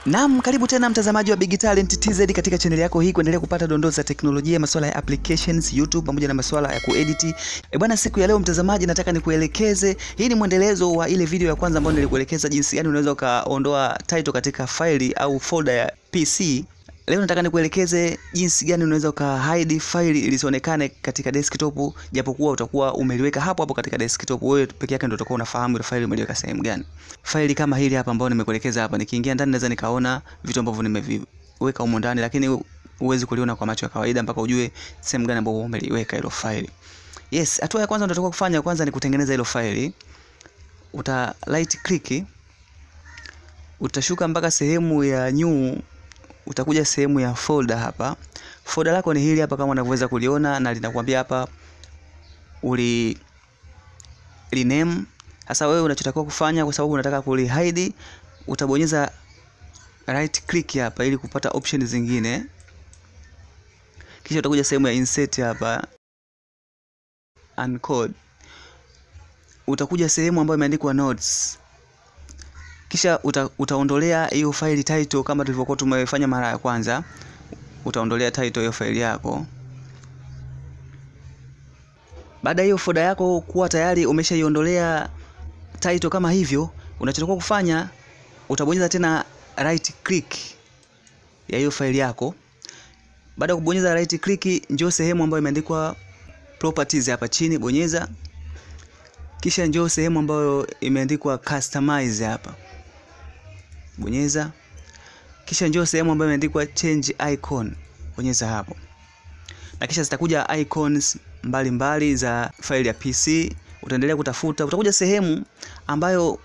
Naam, karibu tena mtazamaji wa Big Talent TZ katika channel yako hii kuendelea kupata dondoo za teknolojia, masuala ya applications, YouTube pamoja na masuala ya kuedit. Bwana, siku ya leo mtazamaji, nataka nikuelekeze, hii ni mwendelezo wa ile video ya kwanza ambayo nilikuelekeza jinsi gani unaweza kaondoa title katika faili au folder ya PC. Leo nataka nikuelekeze jinsi gani unaweza hide faili ilisionekane katika desktop, japokuwa utakuwa umeliweka hapo hapo katika desktop. Wewe peke yake ndio utakuwa unafahamu ile faili umeliweka sehemu gani. Faili kama hili hapa ambao nimekuelekeza hapa, nikiingia ndani naweza nikaona vitu ambavyo nimeviweka humo ndani, lakini huwezi kuliona kwa macho ya kawaida mpaka ujue sehemu gani ambapo umeliweka hilo faili. Yes, hatua ya kwanza unatakiwa kufanya kwanza ni kutengeneza hilo faili. Uta right click, utashuka mpaka sehemu ya new, utakuja sehemu ya folder hapa. Folder lako ni hili hapa kama unavyoweza kuliona, na linakuambia hapa rename. Sasa wewe unachotakiwa kufanya, kwa sababu unataka hide, utabonyeza right click hapa ili kupata options zingine. Kisha utakuja sehemu ya insert hapa, uncode. Utakuja sehemu ambayo imeandikwa notes. Kisha utaondolea hiyo file title kama tulivyokuwa tumefanya mara ya kwanza. Utaondolea title hiyo file yako. Baada hiyo folder yako kuwa tayari umeshaiondolea title kama hivyo, unachotakiwa kufanya utabonyeza tena right click ya hiyo file yako. Baada ya kubonyeza right click, njoo sehemu ambayo imeandikwa properties hapa chini, bonyeza. Kisha njoo sehemu ambayo imeandikwa customize hapa, bonyeza. Kisha njoo sehemu ambayo imeandikwa change icon, bonyeza hapo. Na kisha zitakuja icons mbalimbali za file ya PC. Utaendelea kutafuta, utakuja sehemu ambayo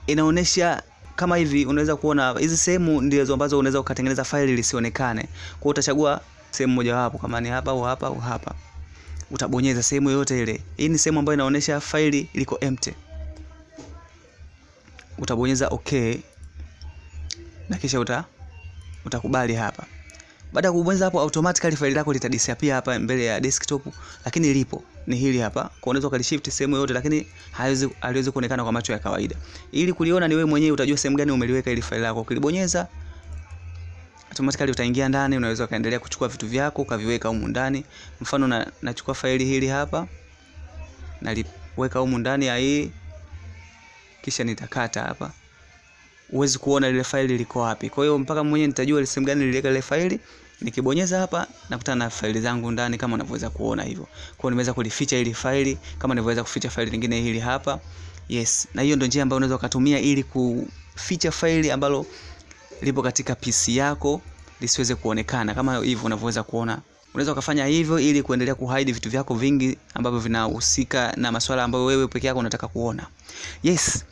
inaonesha kama hivi. Unaweza kuona hizi sehemu ndizo ambazo unaweza ukatengeneza file lisionekane. Kwa hiyo utachagua sehemu moja wapo, kama ni hapa au hapa au hapa. Utabonyeza sehemu yote ile. Hii ni sehemu ambayo inaonesha file liko empty. Utabonyeza okay. Na kisha utakubali hapa. Baada ya kubonyeza hapo, automatically file lako litadisappear hapa mbele ya desktop, lakini lipo ni hili hapa. Kwa unaweza ukalishift sehemu yote, lakini haliwezi kuonekana kwa macho ya kawaida. Ili kuliona ni wewe mwenyewe utajua sehemu gani umeliweka ili file lako. Ukilibonyeza automatically utaingia ndani, unaweza kaendelea kuchukua vitu vyako ukaviweka humu ndani. Mfano nachukua faili hili hapa, naliweka humu ndani ya hii, kisha nitakata hapa. Uwezi kuona ile faili liko wapi. Kwa hiyo mpaka mwenyewe nitajua ile sehemu gani niliweka ile faili. Nikibonyeza hapa nakutana na faili zangu ndani kama unavyoweza kuona hivyo. Kwa hiyo nimeweza kulificha ile faili kama nilivyoweza kuficha faili lingine hili hapa. Yes, na hiyo ndio njia ambayo unaweza kutumia ili kuficha faili ambalo lipo katika PC yako lisiweze kuonekana kama hivyo unavyoweza kuona. Unaweza kufanya hivyo ili kuendelea kuhide vitu vyako vingi ambavyo vinahusika na masuala ambayo wewe peke yako unataka kuona. Yes.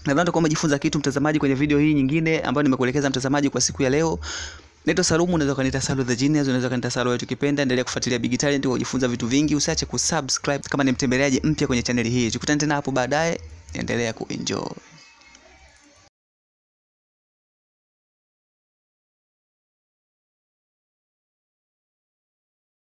Nadhani kwamba umejifunza kitu mtazamaji kwenye video hii nyingine ambayo nimekuelekeza mtazamaji kwa siku ya leo. Naitwa Salumu, unaweza kuniita Salu the Genius, unaweza kuniita Salu wewe ukipenda. Endelea kufuatilia Big Talent kujifunza vitu vingi. Usiache kusubscribe kama ni mtembeleaji mpya kwenye channel hii. Tukutane tena hapo baadaye. Endelea kuenjoy.